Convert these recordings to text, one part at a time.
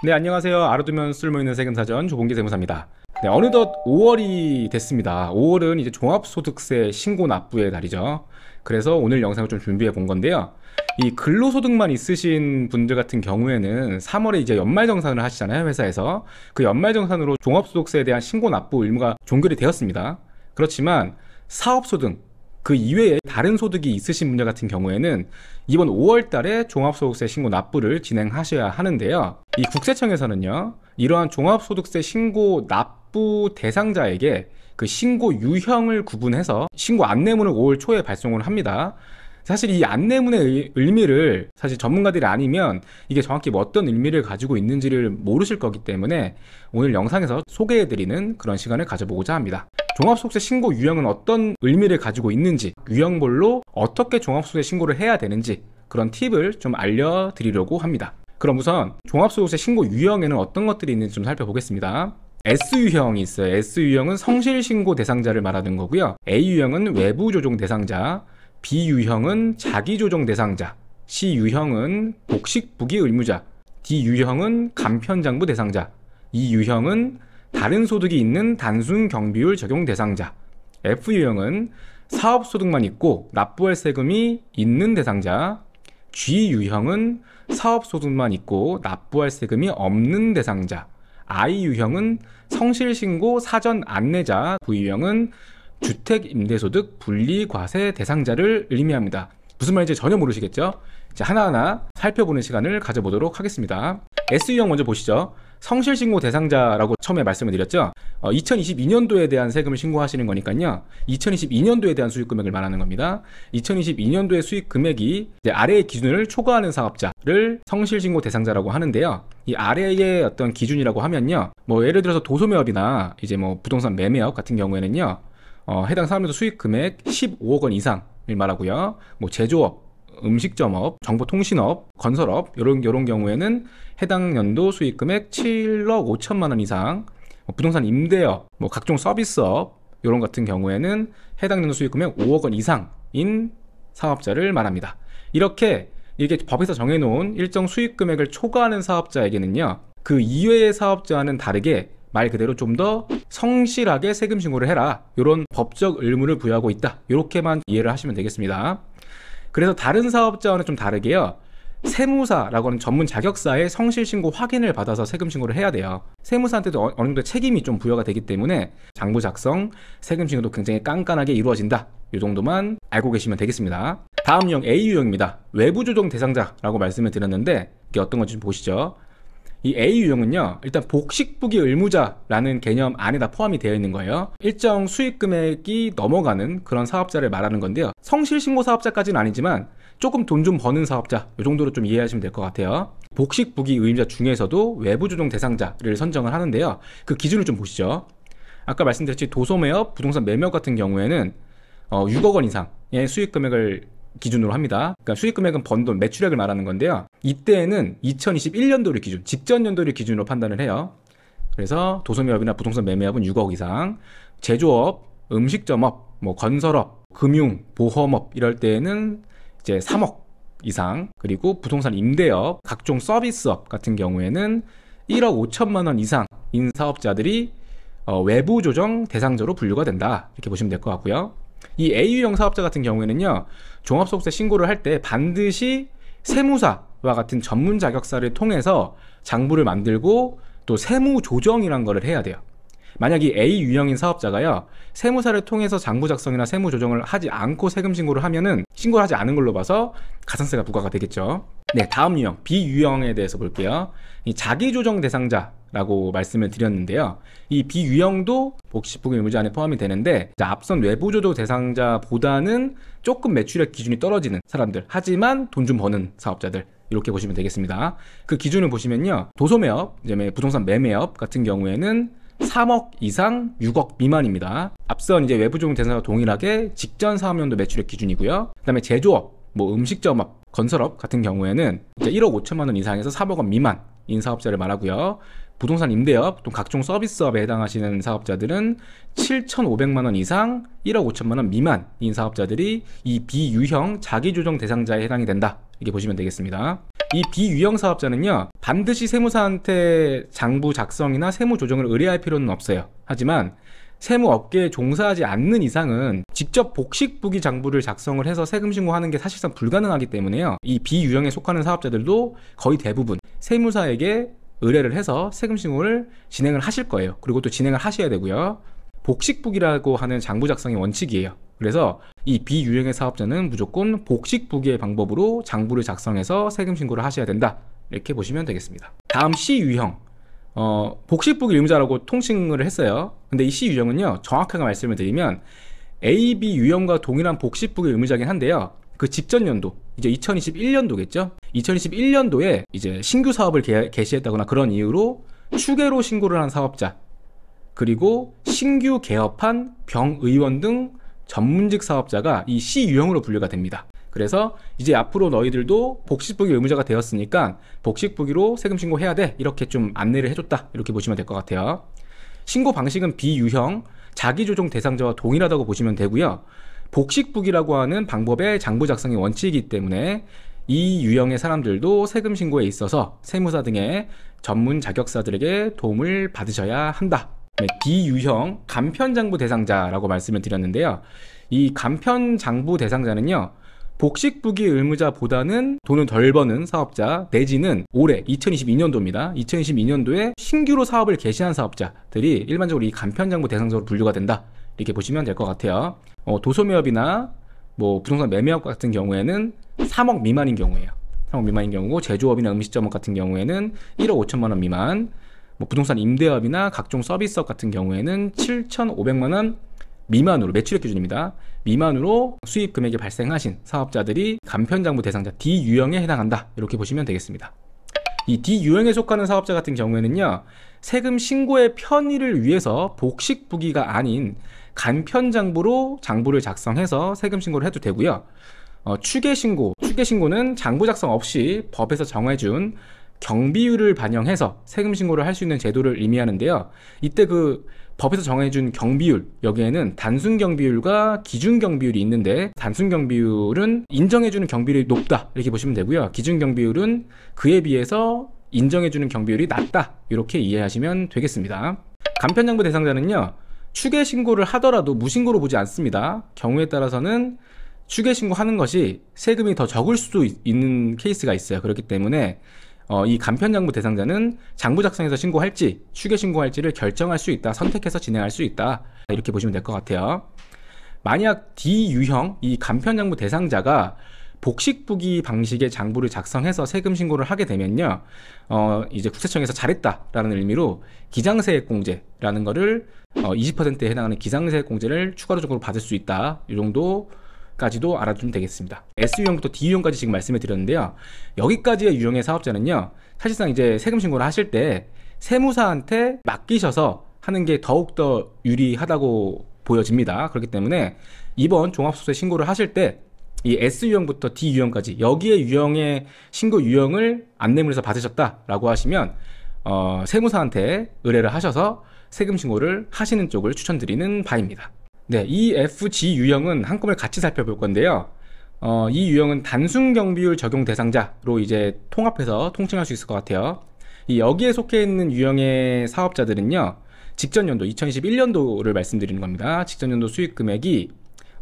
네, 안녕하세요. 알아두면 쓸모있는 세금사전 조봉기 세무사입니다. 네, 어느덧 5월이 됐습니다. 5월은 이제 종합소득세 신고 납부의 달이죠. 그래서 오늘 영상을 좀 준비해 본 건데요. 이 근로소득만 있으신 분들 같은 경우에는 3월에 이제 연말정산을 하시잖아요, 회사에서. 그 연말정산으로 종합소득세에 대한 신고 납부 의무가 종결이 되었습니다. 그렇지만 사업소득, 그 이외에 다른 소득이 있으신 분들 같은 경우에는 이번 5월 달에 종합소득세 신고 납부를 진행하셔야 하는데요. 이 국세청에서는요, 이러한 종합소득세 신고 납부 대상자에게 그 신고 유형을 구분해서 신고 안내문을 5월 초에 발송을 합니다. 사실 이 안내문의 의미를 사실 전문가들이 아니면 이게 정확히 어떤 의미를 가지고 있는지를 모르실 거기 때문에 오늘 영상에서 소개해드리는 그런 시간을 가져보고자 합니다. 종합소득세 신고 유형은 어떤 의미를 가지고 있는지, 유형별로 어떻게 종합소득세 신고를 해야 되는지 그런 팁을 좀 알려드리려고 합니다. 그럼 우선 종합소득세 신고 유형에는 어떤 것들이 있는지 좀 살펴보겠습니다. S유형이 있어요. S유형은 성실신고 대상자를 말하는 거고요. A유형은 외부조정 대상자, B유형은 자기조정 대상자, C유형은 복식부기 의무자, D유형은 간편장부 대상자, E유형은 다른 소득이 있는 단순 경비율 적용 대상자, F유형은 사업소득만 있고 납부할 세금이 있는 대상자, G유형은 사업소득만 있고 납부할 세금이 없는 대상자, I유형은 성실신고 사전 안내자, V유형은 주택임대소득 분리과세 대상자를 의미합니다. 무슨 말인지 전혀 모르시겠죠? 자, 하나하나 살펴보는 시간을 가져보도록 하겠습니다. S유형 먼저 보시죠. 성실신고 대상자라고 처음에 말씀을 드렸죠. 2022년도에 대한 세금을 신고하시는 거니까요. 2022년도에 대한 수익금액을 말하는 겁니다. 2022년도의 수익금액이 이제 아래의 기준을 초과하는 사업자를 성실신고 대상자라고 하는데요. 이 아래의 어떤 기준이라고 하면요. 뭐 예를 들어서 도소매업이나 이제 뭐 부동산 매매업 같은 경우에는요. 해당 사업에서 수익금액 15억 원 이상을 말하고요. 뭐 제조업, 음식점업, 정보통신업, 건설업 이런 경우에는 해당 연도 수익금액 7억 5천만 원 이상, 부동산 임대업, 뭐 각종 서비스업 이런 같은 경우에는 해당 연도 수익금액 5억 원 이상인 사업자를 말합니다. 이렇게 법에서 정해놓은 일정 수익금액을 초과하는 사업자에게는요, 그 이외의 사업자와는 다르게 말 그대로 좀 더 성실하게 세금 신고를 해라, 이런 법적 의무를 부여하고 있다, 이렇게만 이해를 하시면 되겠습니다. 그래서 다른 사업자와는 좀 다르게요, 세무사라고 하는 전문 자격사의 성실신고 확인을 받아서 세금 신고를 해야 돼요. 세무사한테도 어느 정도 책임이 좀 부여가 되기 때문에 장부 작성, 세금 신고도 굉장히 깐깐하게 이루어진다, 이 정도만 알고 계시면 되겠습니다. 다음 유형 A유형입니다. 외부조정 대상자라고 말씀을 드렸는데 이게 어떤 건지 좀 보시죠. 이 A유형은요, 일단 복식부기 의무자라는 개념 안에 다 포함이 되어 있는 거예요. 일정 수익금액이 넘어가는 그런 사업자를 말하는 건데요. 성실신고 사업자까지는 아니지만 조금 돈 좀 버는 사업자, 이 정도로 좀 이해하시면 될 것 같아요. 복식부기 의무자 중에서도 외부조정 대상자를 선정을 하는데요. 그 기준을 좀 보시죠. 아까 말씀드렸듯이 도소매업, 부동산 매매업 같은 경우에는 6억 원 이상의 수익금액을 기준으로 합니다. 그러니까 수익금액은 번 돈, 매출액을 말하는 건데요. 이때에는 2021년도를 기준, 직전 연도를 기준으로 판단을 해요. 그래서 도소매업이나 부동산 매매업은 6억 이상, 제조업, 음식점업, 뭐 건설업, 금융, 보험업 이럴 때에는 이제 3억 이상, 그리고 부동산 임대업, 각종 서비스업 같은 경우에는 1억 5천만 원 이상인 사업자들이 외부 조정 대상자로 분류가 된다, 이렇게 보시면 될 것 같고요. 이 A유형 사업자 같은 경우에는요, 종합소득세 신고를 할 때 반드시 세무사와 같은 전문 자격사를 통해서 장부를 만들고 또 세무조정이란 거를 해야 돼요. 만약 이 A유형인 사업자가요, 세무사를 통해서 장부 작성이나 세무조정을 하지 않고 세금 신고를 하면은 신고를 하지 않은 걸로 봐서 가산세가 부과가 되겠죠. 네, 다음 유형 B유형에 대해서 볼게요. 이 자기조정 대상자라고 말씀을 드렸는데요, 이 B유형도 복식부기 의무자 안에 포함이 되는데, 앞선 외부조정 대상자보다는 조금 매출액 기준이 떨어지는 사람들, 하지만 돈 좀 버는 사업자들, 이렇게 보시면 되겠습니다. 그 기준을 보시면요, 도소매업, 부동산 매매업 같은 경우에는 3억 이상 6억 미만입니다. 앞선 이제 외부조정 대상자와 동일하게 직전 사업연도 매출액 기준이고요. 그 다음에 제조업, 뭐 음식점업, 건설업 같은 경우에는 이제 1억 5천만 원 이상에서 3억 원 미만인 사업자를 말하고요. 부동산 임대업, 또 각종 서비스업에 해당하시는 사업자들은 7,500만 원 이상 1억 5천만 원 미만인 사업자들이 이 B유형 자기조정 대상자에 해당이 된다, 이렇게 보시면 되겠습니다. 이 비유형 사업자는요, 반드시 세무사한테 장부 작성이나 세무 조정을 의뢰할 필요는 없어요. 하지만 세무업계에 종사하지 않는 이상은 직접 복식부기 장부를 작성을 해서 세금 신고하는 게 사실상 불가능하기 때문에요, 이 비유형에 속하는 사업자들도 거의 대부분 세무사에게 의뢰를 해서 세금 신고를 진행을 하실 거예요. 그리고 또 진행을 하셔야 되고요. 복식부기라고 하는 장부 작성의 원칙이에요. 그래서 이 비유형의 사업자는 무조건 복식부기의 방법으로 장부를 작성해서 세금 신고를 하셔야 된다, 이렇게 보시면 되겠습니다. 다음 C유형, 복식부기 의무자라고 통칭을 했어요. 근데 이 C유형은요, 정확하게 말씀을 드리면 AB 유형과 동일한 복식부기 의무자긴 한데요, 그 직전 연도, 이제 2021년도겠죠. 2021년도에 이제 신규 사업을 개시했다거나 그런 이유로 추계로 신고를 한 사업자, 그리고 신규 개업한 병의원 등 전문직 사업자가 이 C유형으로 분류가 됩니다. 그래서 이제 앞으로 너희들도 복식부기 의무자가 되었으니까 복식부기로 세금 신고해야 돼, 이렇게 좀 안내를 해줬다, 이렇게 보시면 될 것 같아요. 신고 방식은 비유형, 자기조정 대상자와 동일하다고 보시면 되고요. 복식부기라고 하는 방법의 장부 작성의 원칙이기 때문에 이 유형의 사람들도 세금 신고에 있어서 세무사 등의 전문 자격사들에게 도움을 받으셔야 한다. 네, D유형 간편장부 대상자라고 말씀을 드렸는데요, 이 간편장부 대상자는요, 복식부기 의무자보다는 돈을 덜 버는 사업자, 내지는 올해 2022년도입니다. 2022년도에 신규로 사업을 개시한 사업자들이 일반적으로 이 간편장부 대상자로 분류가 된다, 이렇게 보시면 될 것 같아요. 도소매업이나 뭐 부동산 매매업 같은 경우에는 3억 미만인 경우예요. 3억 미만인 경우고, 제조업이나 음식점업 같은 경우에는 1억 5천만 원 미만, 뭐 부동산 임대업이나 각종 서비스업 같은 경우에는 7,500만 원 미만으로, 매출액 기준입니다, 미만으로 수입 금액이 발생하신 사업자들이 간편장부 대상자 D유형에 해당한다, 이렇게 보시면 되겠습니다. 이 D유형에 속하는 사업자 같은 경우에는요, 세금 신고의 편의를 위해서 복식부기가 아닌 간편장부로 장부를 작성해서 세금 신고를 해도 되고요. 추계신고는 장부 작성 없이 법에서 정해준 경비율을 반영해서 세금 신고를 할 수 있는 제도를 의미하는데요, 이때 그 법에서 정해준 경비율, 여기에는 단순 경비율과 기준 경비율이 있는데, 단순 경비율은 인정해주는 경비율이 높다, 이렇게 보시면 되고요. 기준 경비율은 그에 비해서 인정해주는 경비율이 낮다, 이렇게 이해하시면 되겠습니다. 간편장부 대상자는요, 추계신고를 하더라도 무신고로 보지 않습니다. 경우에 따라서는 추계신고하는 것이 세금이 더 적을 수도 있는 케이스가 있어요. 그렇기 때문에 이 간편장부 대상자는 장부 작성해서 신고할지 추계신고할지를 결정할 수 있다, 선택해서 진행할 수 있다, 이렇게 보시면 될 것 같아요. 만약 D유형, 이 간편장부 대상자가 복식부기 방식의 장부를 작성해서 세금 신고를 하게 되면요, 이제 국세청에서 잘했다라는 의미로 기장세액공제라는 거를 20%에 해당하는 기장세액공제를 추가적으로 받을 수 있다, 이 정도까지도 알아두면 되겠습니다. S유형부터 D유형까지 지금 말씀을 드렸는데요, 여기까지의 유형의 사업자는요, 사실상 이제 세금 신고를 하실 때 세무사한테 맡기셔서 하는 게 더욱더 유리하다고 보여집니다. 그렇기 때문에 이번 종합소득세 신고를 하실 때 이 S유형부터 D유형까지 여기에 유형의 신고 유형을 안내문에서 받으셨다라고 하시면 세무사한테 의뢰를 하셔서 세금 신고를 하시는 쪽을 추천드리는 바입니다. 네, 이 FG 유형은 한꺼번에 같이 살펴볼 건데요, 이 유형은 단순 경비율 적용 대상자로 이제 통합해서 통칭할 수 있을 것 같아요. 이 여기에 속해 있는 유형의 사업자들은요, 직전 연도 2021년도를 말씀드리는 겁니다. 직전 연도 수익 금액이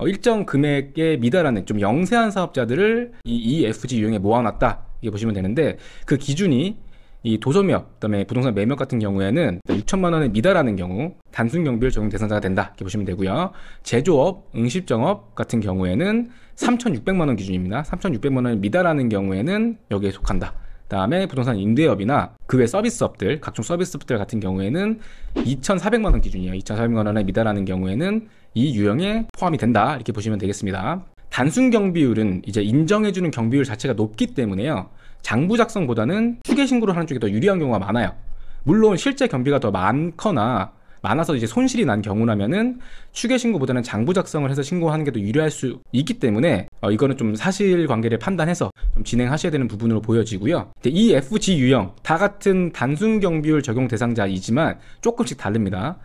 일정 금액에 미달하는 좀 영세한 사업자들을 이 FG 유형에 모아놨다, 이게 보시면 되는데, 그 기준이 이 도소매업, 그다음에 부동산 매매업 같은 경우에는 6천만 원에 미달하는 경우 단순 경비율 적용 대상자가 된다, 이렇게 보시면 되고요. 제조업, 응식정업 같은 경우에는 3,600만 원 기준입니다. 3,600만 원에 미달하는 경우에는 여기에 속한다. 그다음에 부동산 임대업이나 그 외 서비스업들, 각종 서비스업들 같은 경우에는 2,400만 원 기준이에요. 2,400만 원에 미달하는 경우에는 이 유형에 포함이 된다, 이렇게 보시면 되겠습니다. 단순 경비율은 이제 인정해주는 경비율 자체가 높기 때문에요, 장부 작성보다는 추계신고를 하는 쪽이 더 유리한 경우가 많아요. 물론 실제 경비가 더 많아서 이제 손실이 난 경우라면은 추계신고보다는 장부 작성을 해서 신고하는 게 더 유리할 수 있기 때문에 이거는 좀 사실관계를 판단해서 좀 진행하셔야 되는 부분으로 보여지고요. 이 FG 유형 다 같은 단순 경비율 적용 대상자이지만 조금씩 다릅니다.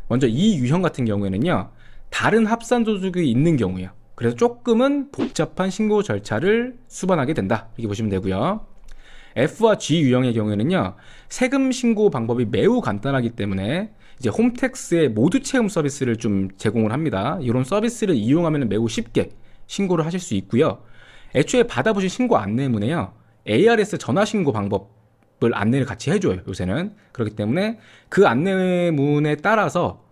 먼저 이 유형 같은 경우에는요, 다른 합산 소득이 있는 경우예요. 그래서 조금은 복잡한 신고 절차를 수반하게 된다, 이렇게 보시면 되고요. F와 G 유형의 경우에는요, 세금 신고 방법이 매우 간단하기 때문에 이제 홈택스의 모두 채움 서비스를 좀 제공을 합니다. 이런 서비스를 이용하면 매우 쉽게 신고를 하실 수 있고요. 애초에 받아보신 신고 안내문에요, ARS 전화 신고 방법을 안내를 같이 해줘요, 요새는. 그렇기 때문에 그 안내문에 따라서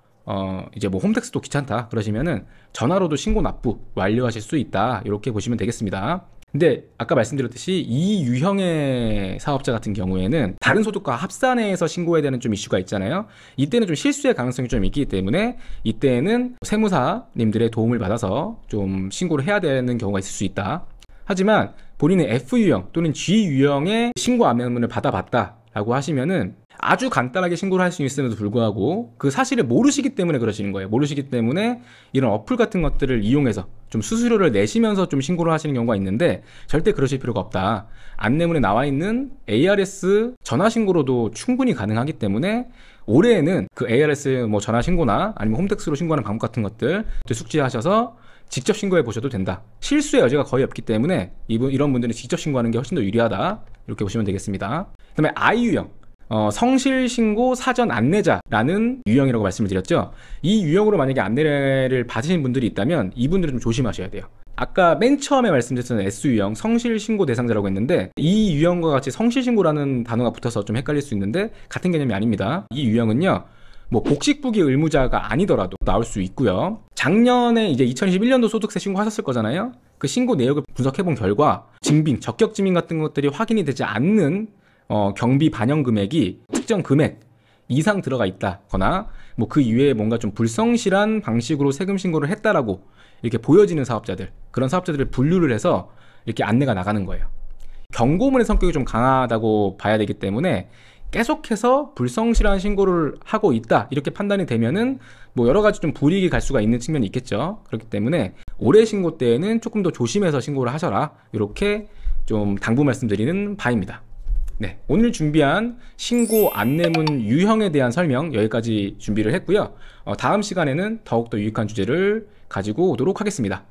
이제 뭐 홈택스도 귀찮다 그러시면은 전화로도 신고 납부 완료하실 수 있다, 이렇게 보시면 되겠습니다. 근데 아까 말씀드렸듯이 이 유형의 사업자 같은 경우에는 다른 소득과 합산해서 신고해야 되는 좀 이슈가 있잖아요. 이때는 좀 실수의 가능성이 좀 있기 때문에 이때는 세무사님들의 도움을 받아서 좀 신고를 해야 되는 경우가 있을 수 있다. 하지만 본인의 F유형 또는 G유형의 신고 안내문을 받아봤다 라고 하시면은 아주 간단하게 신고를 할 수 있음에도 불구하고 그 사실을 모르시기 때문에 그러시는 거예요. 모르시기 때문에 이런 어플 같은 것들을 이용해서 좀 수수료를 내시면서 좀 신고를 하시는 경우가 있는데, 절대 그러실 필요가 없다. 안내문에 나와 있는 ARS 전화 신고로도 충분히 가능하기 때문에 올해에는 그 ARS 뭐 전화 신고나 아니면 홈택스로 신고하는 방법 같은 것들 숙지하셔서 직접 신고해 보셔도 된다. 실수의 여지가 거의 없기 때문에 이런 분들은 직접 신고하는 게 훨씬 더 유리하다, 이렇게 보시면 되겠습니다. 그 다음에 I유형, 성실신고 사전 안내자라는 유형이라고 말씀을 드렸죠. 이 유형으로 만약에 안내를 받으신 분들이 있다면 이분들은 좀 조심하셔야 돼요. 아까 맨 처음에 말씀드렸던 S유형, 성실신고 대상자라고 했는데, 이 유형과 같이 성실신고라는 단어가 붙어서 좀 헷갈릴 수 있는데 같은 개념이 아닙니다. 이 유형은요, 뭐 복식부기 의무자가 아니더라도 나올 수 있고요. 작년에 이제 2021년도 소득세 신고하셨을 거잖아요. 그 신고 내역을 분석해본 결과 증빙, 적격 증빙 같은 것들이 확인이 되지 않는 경비 반영 금액이 특정 금액 이상 들어가 있다거나 뭐 그 이외에 뭔가 좀 불성실한 방식으로 세금 신고를 했다라고 이렇게 보여지는 사업자들, 그런 사업자들을 분류를 해서 이렇게 안내가 나가는 거예요. 경고문의 성격이 좀 강하다고 봐야 되기 때문에 계속해서 불성실한 신고를 하고 있다 이렇게 판단이 되면은 뭐 여러 가지 좀 불이익이 갈 수가 있는 측면이 있겠죠. 그렇기 때문에 올해 신고 때에는 조금 더 조심해서 신고를 하셔라, 이렇게 좀 당부 말씀드리는 바입니다. 네, 오늘 준비한 신고 안내문 유형에 대한 설명 여기까지 준비를 했고요. 다음 시간에는 더욱더 유익한 주제를 가지고 오도록 하겠습니다.